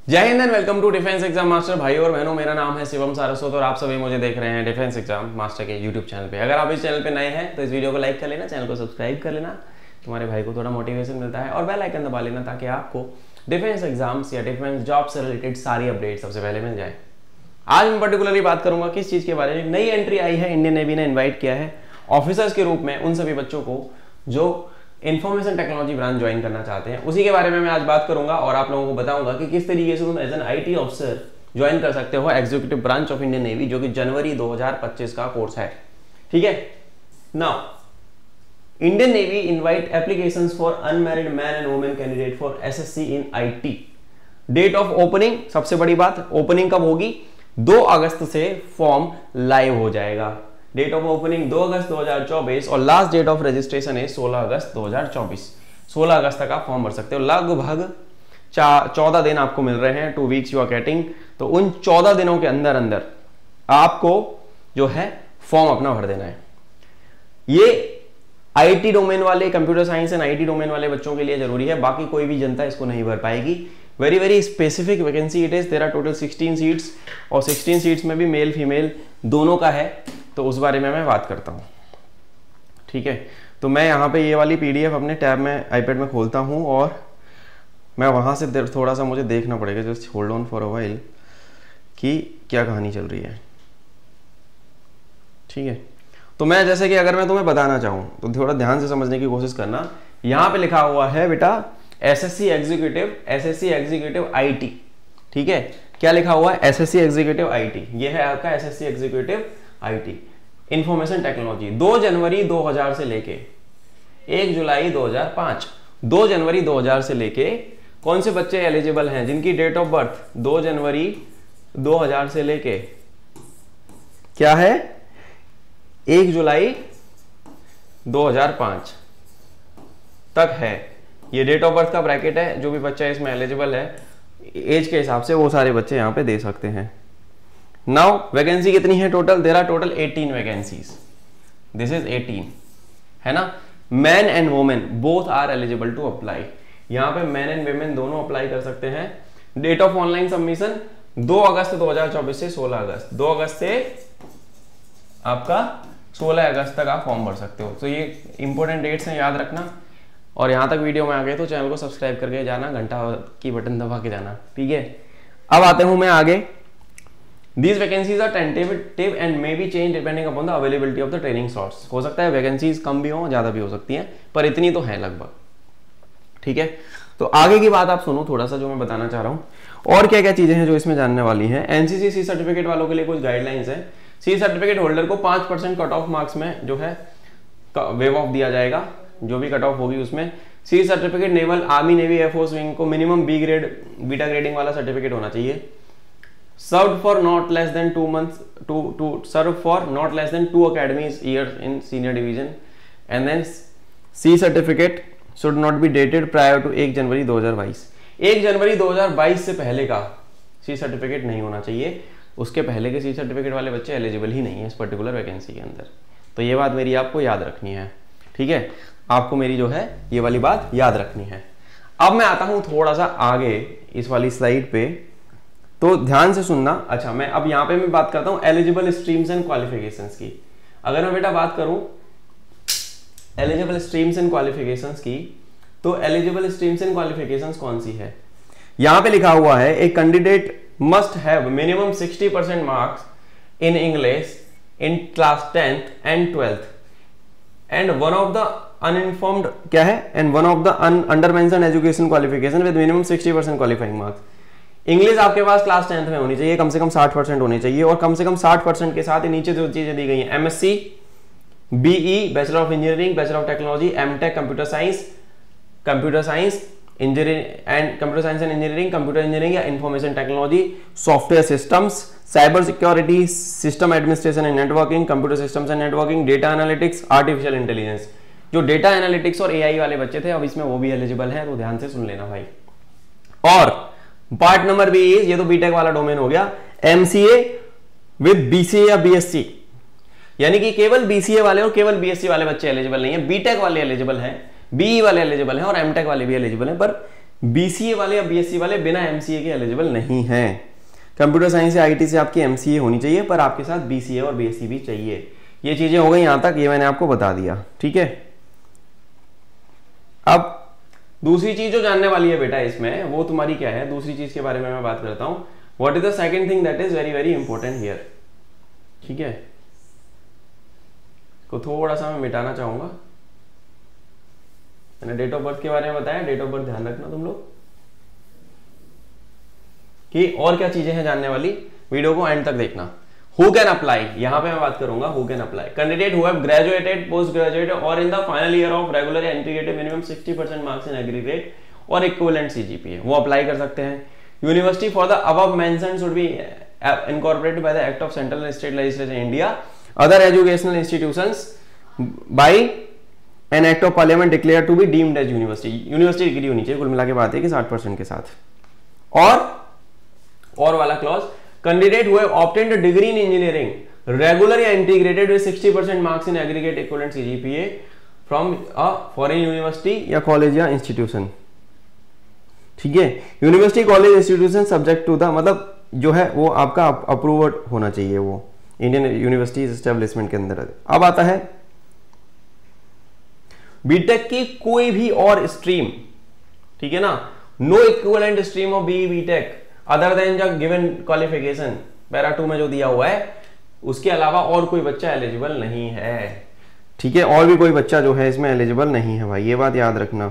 जय Hind and welcome to defence exam master भाई और बहनों। मेरा नाम है शिवम सारस्वत और आप सभी मुझे देख रहे हैं डिफेंस एग्जाम मास्टर के यूट्यूब चैनल पे। अगर आप इस चैनल पे नए हैं तो इस वीडियो को लाइक कर लेना, चैनल को सब्सक्राइब कर लेना, तुम्हारे भाई को थोड़ा मोटिवेशन मिलता है, और बेल आइकन दबा लेना ताकि आपको डिफेंस एग्जाम्स या डिफेंस जॉब से रिलेटेड सारी अपडेट सबसे पहले मिल जाए। आज मैं पर्टिकुलरली बात करूंगा किस चीज़ के बारे में। नई एंट्री आई है, इंडियन नेवी ने इन्वाइट किया है ऑफिसर्स के रूप में उन सभी बच्चों को जो इंफॉर्मेशन टेक्नोलॉजी ब्रांच ज्वाइन करना चाहते हैं। उसी के बारे में मैं आज बात करूंगा और आप लोगों को बताऊंगा कि किस तरीके से तुम as an IT officer join कर सकते हो executive branch of Indian Navy, जो कि जनवरी 2025 का कोर्स है। ठीक है। Now Indian Navy invite applications for unmarried man and women candidate for SSC in IT. Date of opening, सबसे बड़ी बात, ओपनिंग कब होगी? 2 अगस्त से फॉर्म लाइव हो जाएगा। डेट ऑफ ओपनिंग 2 अगस्त 2024 और लास्ट डेट ऑफ रजिस्ट्रेशन है 16 अगस्त 2024। 16 अगस्त तक आप फॉर्म भर सकते हो। लगभग 14 दिन आपको मिल रहे हैं, 2 वीक्स यू आर गेटिंग। तो उन 14 दिनों के अंदर अंदर आपको जो है फॉर्म अपना भर देना है। ये आईटी डोमेन वाले, computer science and IT domain वाले बच्चों के लिए जरूरी है, बाकी कोई भी जनता इसको नहीं भर पाएगी। Very very specific vacancy it is. There are total 16 seats और 16 सीट्स में भी मेल फीमेल दोनों का है, तो उस बारे में मैं बात करता हूं। ठीक है। तो मैं यहाँ पे ये वाली पीडीएफ अपने टैब में आईपैड में खोलता हूँ और मैं वहाँ से थोड़ा सा मुझे देखना पड़ेगा, just hold on for a while, कि क्या कहानी चल रही है। ठीक है। तो मैं जैसे कि अगर मैं तुम्हें बताना चाहूँ तो थोड़ा ध्यान से समझने की कोशिश करना। यहाँ पे लिखा हुआ है बेटा एसएससी एग्जीक्यूटिव आईटी। ठीक है। क्या लिखा हुआ है? SSC executive IT. ये है आपका SSC executive IT information technology. 2 जनवरी 2000 से लेके 1 जुलाई 2005, 2 जनवरी 2000 से लेके कौन से बच्चे एलिजिबल हैं जिनकी डेट ऑफ बर्थ 2 जनवरी 2000 से लेके क्या है 1 जुलाई 2005 तक है। ये डेट ऑफ बर्थ का ब्रैकेट है। जो भी बच्चा इसमें एलिजिबल है एज के हिसाब से वो सारे बच्चे यहाँ पे दे सकते हैं। नाउ वैकेंसी कितनी है total? There are total 18 vacancies. This is 18, है ना। Man and women both are eligible to apply. यहाँ पे मैन एंड वुमेन दोनों अप्लाई कर सकते हैं। डेट ऑफ ऑनलाइन सबमिशन 2 अगस्त 2024 से 16 अगस्त। 2 अगस्त से आपका 16 अगस्त तक आप फॉर्म भर सकते हो। तो ये इंपॉर्टेंट डेट्स हैं, याद रखना। और यहाँ तक वीडियो में आ गए तो चैनल को सब्सक्राइब करके जाना, घंटा की बटन दबा के जाना। ठीक है। अब आते हूं मैं आगे। These vacancies are tentative and may be changed depending upon the availability of the training slots। हो सकता है वैकेंसीज कम भी हो, ज्यादा भी हो सकती हैं, पर इतनी तो है लगभग। ठीक है। तो आगे की बात आप सुनो थोड़ा सा, जो मैं बताना चाह रहा हूं और क्या क्या चीजें हैं जो इसमें जानने वाली हैं। एनसीसी सी सर्टिफिकेट वालों के लिए कुछ गाइडलाइंस है। सी सर्टिफिकेट होल्डर को 5% कट ऑफ मार्क्स में जो है वेव ऑफ दिया जाएगा, जो भी कट ऑफ होगी उसमें। C certificate naval, army, navy, air force wing को minimum B grade, beta grading वाला सर्टिफिकेट होना चाहिए। Served for not less than 2 months served for not less than 2 academies years in senior division, and then C certificate should not be dated prior to 1 जनवरी 2022। 1 जनवरी 2022 से पहले का C certificate नहीं होना चाहिए। उसके पहले के सी सर्टिफिकेट वाले बच्चे एलिजिबल ही नहीं है इस पर्टिकुलर वैकेंसी के अंदर। तो ये बात मेरी आपको याद रखनी है। ठीक है। आपको मेरी जो है ये वाली बात याद रखनी है। अब मैं आता हूं थोड़ा सा आगे इस वाली स्लाइड पे, तो ध्यान से सुनना। अच्छा, मैं अब यहाँ पे मैं बात करता हूँ एलिजिबल स्ट्रीम्स एंड क्वालिफिकेशंस की। अगर मैं बेटा बात करूँ एलिजिबल स्ट्रीम्स एंड क्वालिफिकेशंस की, तो एलिजिबल स्ट्रीम्स एंड क्वालिफिकेशंस कौन सी है? यहाँ पे लिखा हुआ है a candidate must have minimum 60% marks in English in class 10th and 12th and one of the uninformed क्या है and one of the under mentioned education qualification with minimum 60% qualifying marks. English आपके पास class 10th में होनी चाहिए, कम से कम 60% होनी चाहिए, और कम से कम 60% के साथ नीचे जो चीजें दी गई हैं MSc, BE, bachelor of engineering, bachelor of technology, MTech, computer science engineering and computer science and engineering, computer engineering या information technology, software systems, cyber security, system administration and networking, computer systems and networking, data analytics, artificial intelligence. जो data analytics और AI वाले बच्चे थे अब इसमें वो भी एलिजिबल है, तो ध्यान से सुन लेना भाई। और पार्ट नंबर बी, ये तो बीटेक वाला डोमेन हो गया, एमसीए विद बीसीए या बीएससी, यानी कि केवल बीसीए वाले और केवल बीएससी वाले बच्चे एलिजिबल नहीं है, बीटेक वाले एलिजिबल हैं, बीई वाले एलिजिबल हैं और एमटेक वाले भी एलिजिबल हैं, पर बीसीए वाले या बीएससी वाले बिना एमसीए के एलिजिबल नहीं हैं। कंप्यूटर साइंस या आईटी से आपकी एमसीए होनी चाहिए, पर आपके साथ बीसीए और बीएससी भी चाहिए। ये चीजें हो गई यहां तक, ये मैंने आपको बता दिया, ठीक है। अब दूसरी चीज जो जानने वाली है बेटा इसमें, वो तुम्हारी क्या है, दूसरी चीज के बारे में मैं बात करता हूं। What is the second thing that is very very important here, ठीक है। को थोड़ा सा मैं मिटाना चाहूंगा, मैंने डेट ऑफ बर्थ के बारे में बताया, डेट ऑफ बर्थ ध्यान रखना तुम लोग कि और क्या चीजें हैं जानने वाली, वीडियो को एंड तक देखना। हु कैन अप्लाई, यहां पे मैं बात करूंगा who can apply. Candidate who have graduated, post graduated और in the final year of regular या integrated minimum 60% marks in aggregate और इक्विवेलेंट सीजीपीए, वो अप्लाई कर सकते हैं। University for the above mentioned should be incorporated by the act of central and state legislature India, other educational institutions by an act of parliament declared to be deemed as university. University degree होनी चाहिए, कुल मिला के बात है कि 60% के साथ। और वाला clause, candidate who have obtained a degree in engineering regular या integrated with 60% marks in aggregate equivalent CGPA from a foreign university या कॉलेज या इंस्टीट्यूशन, ठीक है। University college institution subject to the, मतलब जो है वो आपका अप्रूव्ड होना चाहिए, वो इंडियन यूनिवर्सिटी एस्टेब्लिशमेंट के अंदर। अब आता है बीटेक की कोई भी और स्ट्रीम, ठीक है ना, no equivalent stream of B BTech other than the given qualification para 2 में जो दिया हुआ है, उसके अलावा और कोई बच्चा एलिजिबल नहीं है, ठीक है। और भी कोई बच्चा जो है इसमें एलिजिबल नहीं है भाई, ये बात याद रखना।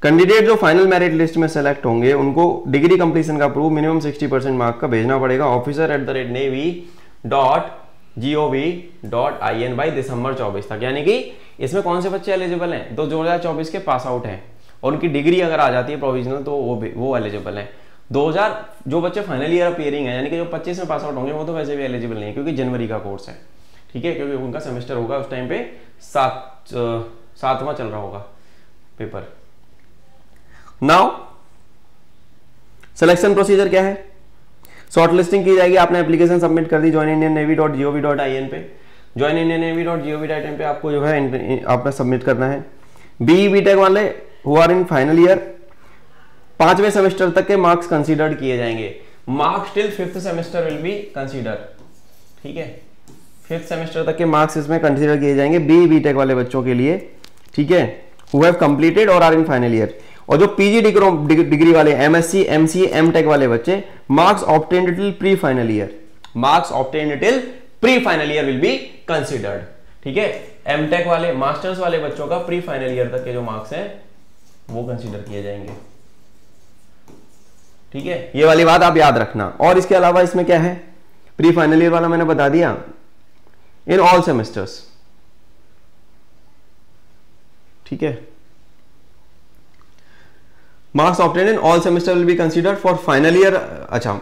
कैंडिडेट जो फाइनल मेरिट लिस्ट में सेलेक्ट होंगे उनको डिग्री कंप्लीशन का प्रूफ मिनिमम 60% मार्क का भेजना पड़ेगा officer@navy.gov.in बाई दिसंबर 24 तक। यानी कि इसमें कौन से बच्चे एलिजिबल हैं, तो 2024 के पास आउट हैं और उनकी डिग्री अगर आ जाती है प्रोविजनल तो वो एलिजिबल हैं। 2000 जो बच्चे फाइनल ईयर अपीयरिंग है, यानी कि जो 25 में पास आउट होंगे वो तो वैसे भी एलिजिबल नहीं है क्योंकि जनवरी का कोर्स है, ठीक है, क्योंकि उनका सेमेस्टर होगा उस टाइम पे 7वां चल रहा होगा पेपर। नाउ सिलेक्शन प्रोसीजर क्या है, शॉर्ट लिस्टिंग की जाएगी। आपने एप्लीकेशन सबमिट कर दी joinindiannavy.gov.in पे, joinindiannavy.gov.in पे आपको जो है आपने सबमिट करना है। बी बीटेक वाले who are in final year 5वें सेमेस्टर तक के मार्क्स कंसीडर्ड किए जाएंगे। Marks till 5th semester will be consider, ठीक है, 5th सेमेस्टर तक के मार्क्स इसमें कंसीडर किए जाएंगे बी बीटेक वाले बच्चों के लिए, ठीक है, हु हैव कंप्लीटेड और आर इन फाइनल ईयर। और जो पीजी डिग्री वाले एमएससी एमसीए एमटेक वाले बच्चे, marks obtained till pre final year, marks obtained till pre final year will be considered, ठीक है। एमटेक वाले मास्टर्स वाले बच्चों का प्री फाइनल ईयर तक के जो मार्क्स हैं वो कंसीडर किए जाएंगे, ठीक है, ये वाली बात आप याद रखना। और इसके अलावा इसमें क्या है, प्री फाइनल ईयर वाला मैंने बता दिया, इन ऑल सेमेस्टर्स, ठीक है, marks obtained in all semester will be considered for final year. अच्छा,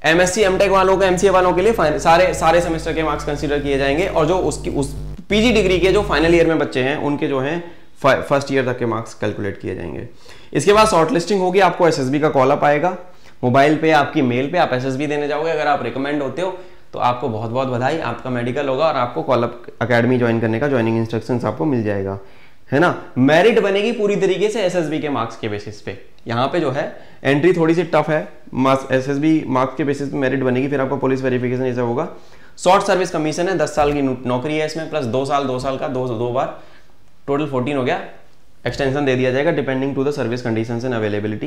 एमएससी एमटेक वालों का एमसीए वालों के लिए सारे सेमेस्टर के मार्क्स कंसीडर किए जाएंगे और जो उस पीजी डिग्री के जो फाइनल ईयर में बच्चे हैं उनके जो हैं फर्स्ट ईयर तक के मार्क्स कैलकुलेट किए जाएंगे। इसके बाद शॉर्ट लिस्टिंग होगी, आपको एसएसबी का कॉल अप आएगा मोबाइल पे, आपकी मेल पे, आप एसएसबी देने जाओगे। अगर आप रिकमेंड होते हो तो आपको बहुत बहुत बधाई, आपका मेडिकल होगा और आपको कॉल अप अकेडमी ज्वाइन करने का ज्वाइनिंग इंस्ट्रक्शंस आपको मिल जाएगा, है ना। मेरिट बनेगी पूरी तरीके से एसएसबी के मार्क्स के बेसिस पे। यहाँ पे जो है एंट्री थोड़ी सी टफ है, एसएसबी मार्क्स के बेसिस पे मेरिट बनेगी, फिर आपको पुलिस वेरिफिकेशन ऐसा होगा। शॉर्ट सर्विस कमीशन है, 10 साल की नौकरी है इसमें, प्लस 2 साल का दो बार, टोटल 14 हो गया। एक्सटेंशन दे दिया जाएगा depending to the service conditions and availability.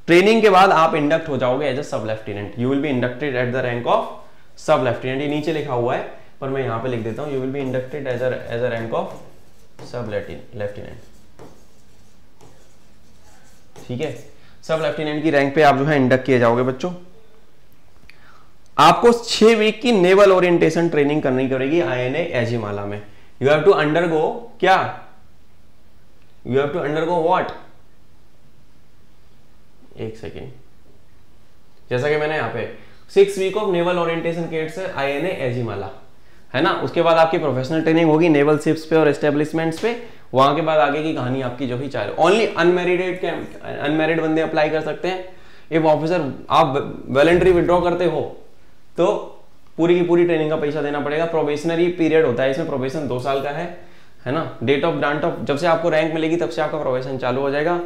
Training के बाद आप इंडक्ट हो जाओगे as a sub lieutenant, you will be inducted at the rank of sub lieutenant. ये नीचे लिखा हुआ है पर मैं यहाँ पे लिख देता हूँ, you will be inducted as a rank of sub lieutenant, ठीक है। सब लेफ्टिनेंट की रैंक पे आप जो है इंडक्ट किए जाओगे बच्चों। आपको 6 वीक की नेवल ओरिएंटेशन ट्रेनिंग करनी पड़ेगी आईएनए एजिमाला में। यू हैव टू अंडरगो क्या, you have to undergo what, एक सेकेंड, जैसा कि मैंने यहाँ पे 6 वीक ऑफ नेवल ओरिएंटेशन केट्स आईएनए एजिमाला, है ना। उसके बाद आपकी प्रोफेशनल ट्रेनिंग होगी नेवल शिप्स पे और एस्टेब्लिशमेंट्स पे। वहां के बाद आगे की कहानी आपकी जो भी चाहे। ओनली अनमैरिड बंदे अप्लाई कर सकते हैं। इफ ऑफिसर आप वॉलंटरी विड्रॉ करते हो तो पूरी की पूरी ट्रेनिंग का पैसा देना पड़ेगा। प्रोबेशनरी पीरियड होता है इसमें, प्रोबेशन 2 साल का है ना। डेट ऑफ ग्रांट ऑफ, जब से आपको रैंक मिलेगी तब से आपका प्रोबेशन चालू हो जाएगा।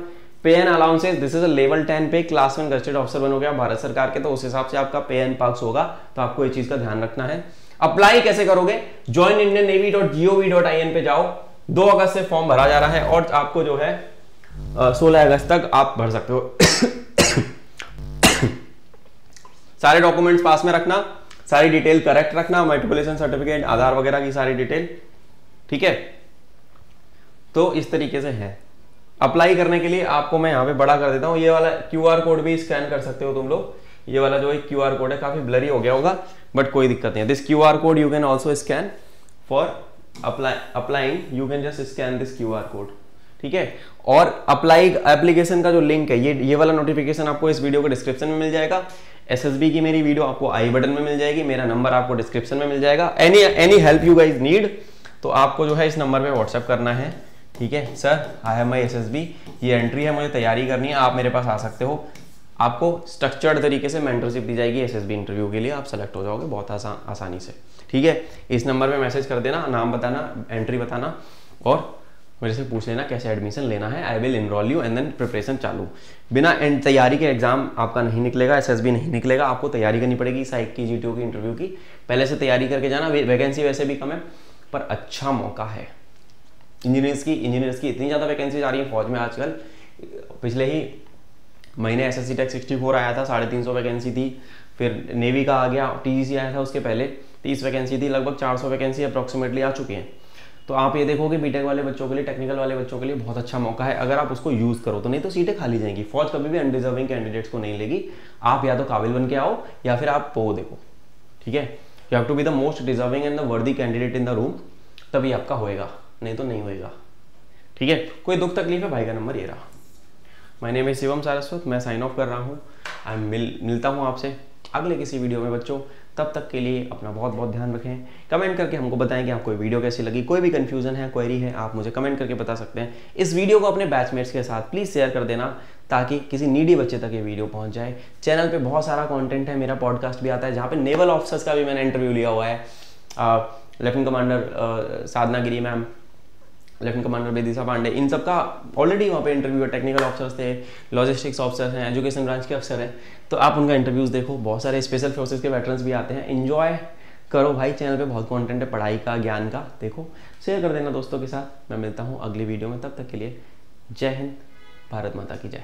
पे and allowances, this is a level 10 पे, क्लास 1 गजेटेड ऑफिसर बनोगे आप भारत सरकार के, तो उस हिसाब से आपका पे एंड पर्क्स होगा, तो आपको ये चीज का ध्यान रखना है। अप्लाई कैसे करोगे, joinindiannavy.gov.in पे जाओ, 2 अगस्त से फॉर्म भरा जा रहा है और आपको जो है 16 अगस्त तक आप भर सकते हो। सारे डॉक्यूमेंट्स पास में रखना, सारी डिटेल करेक्ट रखना, मैट्रिकुलेशन सर्टिफिकेट, आधार वगैरह की सारी डिटेल, ठीक है। तो इस तरीके से है। अप्लाई करने के लिए आपको मैं यहाँ पे बड़ा कर देता हूँ, ये वाला QR कोड भी स्कैन कर सकते हो तुम लोग। ये वाला जो एक QR कोड है काफी ब्लरी हो गया होगा, बट कोई दिक्कत नहीं है। This QR code you can also scan for applying, you can just scan this QR code, ठीक है। और अप्लाई एप्लीकेशन का जो लिंक है, ये वाला नोटिफिकेशन आपको इस वीडियो के डिस्क्रिप्शन में मिल जाएगा। SSB की मेरी वीडियो आपको आई बटन में मिल जाएगी, मेरा नंबर आपको डिस्क्रिप्शन में मिल जाएगा। Any help you guys need, तो आपको जो है इस नंबर पे व्हाट्सएप करना है, ठीक है। Sir I have my SSB, ये एंट्री है, मुझे तैयारी करनी है, आप मेरे पास आ सकते हो। आपको स्ट्रक्चर्ड तरीके से मेंटरशिप दी जाएगी SSB इंटरव्यू के लिए, आप सेलेक्ट हो जाओगे बहुत आसानी से, ठीक है। इस नंबर पे मैसेज कर देना, नाम बताना, एंट्री बताना और मेरे से पूछ लेना कैसे एडमिशन लेना है। I will enroll you and then preparation चालू। बिना तैयारी के एग्जाम आपका नहीं निकलेगा, SSB नहीं निकलेगा, आपको तैयारी करनी पड़ेगी साइक की, GTO की, इंटरव्यू की। पहले से तैयारी करके जाना, वैकेंसी वैसे भी कम है पर अच्छा मौका है। इंजीनियर्स की इतनी ज़्यादा वैकेंसी आ रही है फौज में आजकल। पिछले ही महीने SSC टेक 64 आया था, 350 वैकेंसी थी। फिर नेवी का आ गया, TGC आया था उसके पहले 30 वैकेंसी थी, लगभग 400 वैकेंसी अप्रॉक्सीमेटली आ चुकी हैं। तो आप ये देखोगे बीटेक वाले बच्चों के लिए, टेक्निकल वाले बच्चों के लिए बहुत अच्छा मौका है अगर आप उसको यूज़ करो तो, नहीं तो सीटें खाली जाएंगी। फौज कभी भी अनडिजर्विंग कैंडिडेट्स को नहीं लेगी। आप या तो काबिल बन के आओ या फिर आप पो देखो, ठीक है। You have to be the most deserving and the worthy candidate in the room, तभी आपका होएगा, नहीं तो नहीं होएगा, ठीक है। कोई दुख तकलीफ है, भाई का नंबर ये रहा। My name is Shivam Saraswat, मैं साइन ऑफ कर रहा हूँ। मिलता हूँ आपसे अगले किसी वीडियो में बच्चों। तब तक के लिए अपना बहुत बहुत ध्यान रखें। कमेंट करके हमको बताएं कि आपको वीडियो कैसी लगी। कोई भी कंफ्यूजन है, क्वेरी है, आप मुझे कमेंट करके बता सकते हैं। इस वीडियो को अपने बैचमेट्स के साथ प्लीज़ शेयर कर देना ताकि किसी नीडी बच्चे तक ये वीडियो पहुंच जाए। चैनल पे बहुत सारा कंटेंट है, मेरा पॉडकास्ट भी आता है जहाँ पे नेवल ऑफिसर्स का भी मैंने इंटरव्यू लिया हुआ है। लेफ्टिनेंट कमांडर साधना गिरी मैम, लेफ्टिनेंट कमांडर बेदिशा पांडे, इन सब का ऑलरेडी वहाँ पे इंटरव्यू है। टेक्निकल ऑफिसर्स थे, लॉजिस्टिक्स ऑफिसर हैं, एजुकेशन ब्रांच के अफसर हैं, तो आप उनका इंटरव्यूज़ देखो। बहुत सारे स्पेशल फोर्सेस के वेटरन्स भी आते हैं। एंजॉय करो भाई, चैनल पे बहुत कंटेंट है पढ़ाई का, ज्ञान का, देखो शेयर कर देना दोस्तों के साथ। मैं मिलता हूँ अगली वीडियो में, तब तक के लिए जय हिंद, भारत माता की जय।